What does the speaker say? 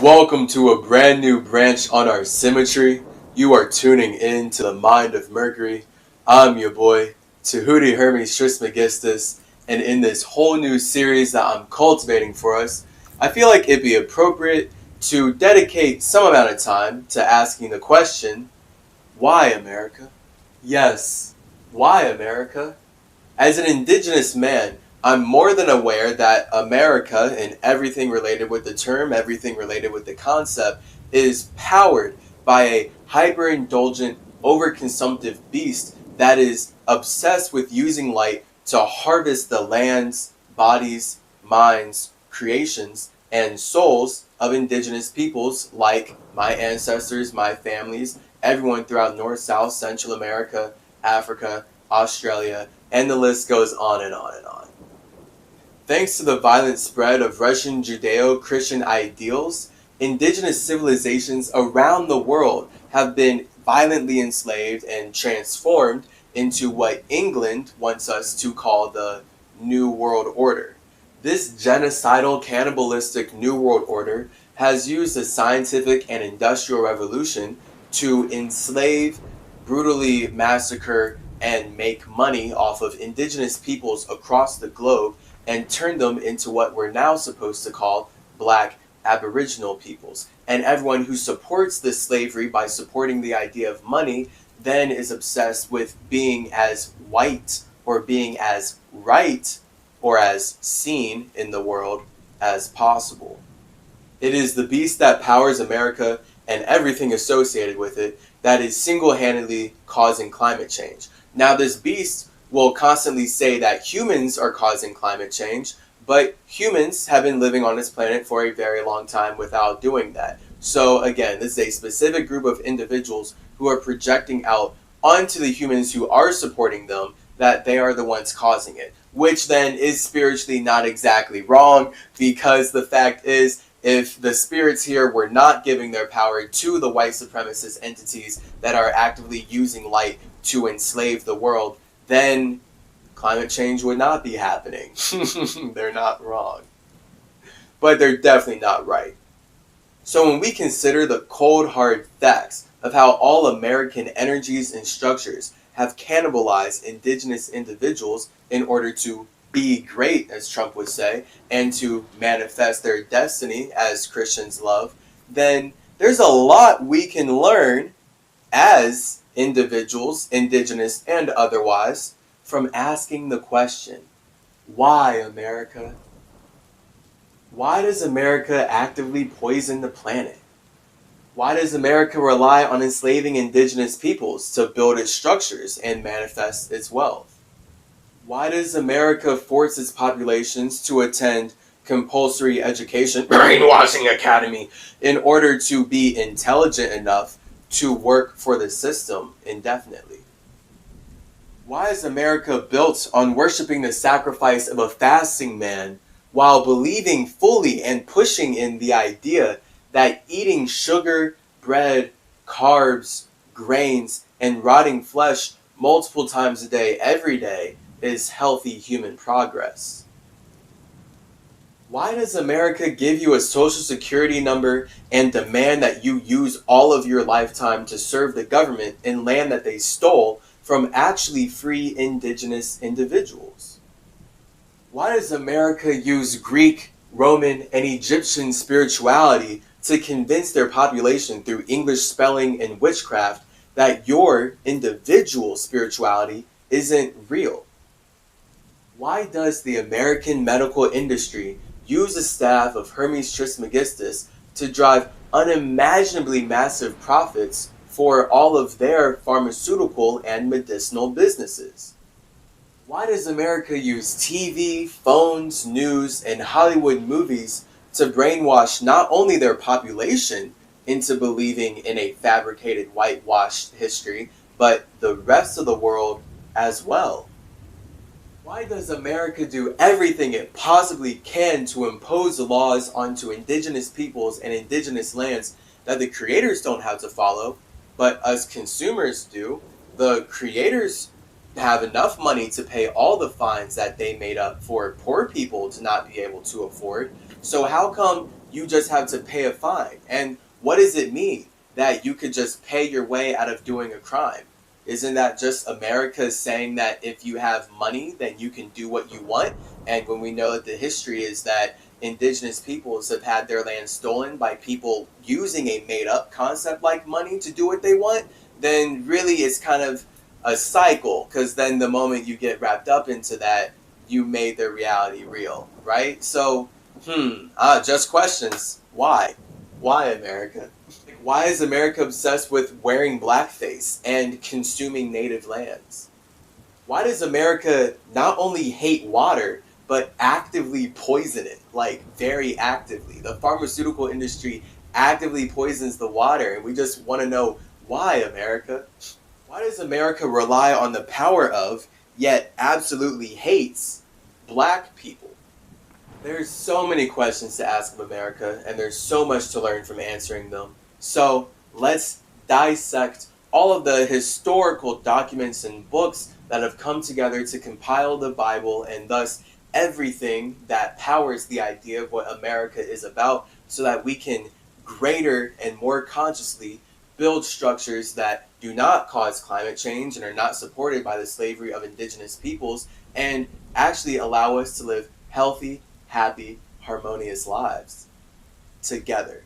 Welcome to a brand new branch on our CymaTree. You are tuning in to the Mind of Mercury. I'm your boy, Tahuti Hermes Trismegistus, and in this whole new series that I'm cultivating for us, I feel like it'd be appropriate to dedicate some amount of time to asking the question, why America? Yes, why America? As an indigenous man, I'm more than aware that America and everything related with the term, everything related with the concept, is powered by a hyper-indulgent, overconsumptive beast that is obsessed with using light to harvest the lands, bodies, minds, creations, and souls of indigenous peoples like my ancestors, my families, everyone throughout North, South, Central America, Africa, Australia, and the list goes on and on and on. Thanks to the violent spread of Russian Judeo-Christian ideals, indigenous civilizations around the world have been violently enslaved and transformed into what England wants us to call the New World Order. This genocidal, cannibalistic New World Order has used the scientific and industrial revolution to enslave, brutally massacre, and make money off of indigenous peoples across the globe and turn them into what we're now supposed to call black aboriginal peoples. And everyone who supports this slavery by supporting the idea of money then is obsessed with being as white or being as right or as seen in the world as possible. It is the beast that powers America and everything associated with it that is single-handedly causing climate change. Now, this beast will constantly say that humans are causing climate change, but humans have been living on this planet for a very long time without doing that. So again, this is a specific group of individuals who are projecting out onto the humans who are supporting them that they are the ones causing it, which then is spiritually not exactly wrong, because the fact is, if the spirits here were not giving their power to the white supremacist entities that are actively using light to enslave the world, then climate change would not be happening. They're not wrong. But they're definitely not right. So when we consider the cold hard facts of how all American energies and structures have cannibalized indigenous individuals in order to be great, as Trump would say, and to manifest their destiny, as Christians love, then there's a lot we can learn as individuals, indigenous and otherwise, from asking the question, why America? Why does America actively poison the planet? Why does America rely on enslaving indigenous peoples to build its structures and manifest its wealth? Why does America force its populations to attend compulsory education, brainwashing academy, in order to be intelligent enough to work for the system indefinitely? Why is America built on worshiping the sacrifice of a fasting man while believing fully and pushing in the idea that eating sugar, bread, carbs, grains, and rotting flesh multiple times a day, every day, is healthy human progress? Why does America give you a social security number and demand that you use all of your lifetime to serve the government in land that they stole from actually free indigenous individuals? Why does America use Greek, Roman, and Egyptian spirituality to convince their population through English spelling and witchcraft that your individual spirituality isn't real? Why does the American medical industry use a staff of Hermes Trismegistus to drive unimaginably massive profits for all of their pharmaceutical and medicinal businesses? Why does America use TV, phones, news, and Hollywood movies to brainwash not only their population into believing in a fabricated, whitewashed history, but the rest of the world as well? Why does America do everything it possibly can to impose laws onto indigenous peoples and indigenous lands that the creators don't have to follow, but us consumers do? The creators have enough money to pay all the fines that they made up for poor people to not be able to afford. So how come you just have to pay a fine. And what does it mean that you could just pay your way out of doing a crime? Isn't that just America saying that if you have money, then you can do what you want? And when we know that the history is that indigenous peoples have had their land stolen by people using a made up concept like money to do what they want, then really it's kind of a cycle, because then the moment you get wrapped up into that, you made their reality real, right? So, just questions. Why? Why America? Why is America obsessed with wearing blackface and consuming native lands? Why does America not only hate water, but actively poison it? Like, very actively. The pharmaceutical industry actively poisons the water, and we just want to know why, America? Why does America rely on the power of, yet absolutely hates, black people? There's so many questions to ask of America, and there's so much to learn from answering them. So let's dissect all of the historical documents and books that have come together to compile the Bible, and thus everything that powers the idea of what America is about, so that we can greater and more consciously build structures that do not cause climate change and are not supported by the slavery of indigenous peoples, and actually allow us to live healthy, happy, harmonious lives together.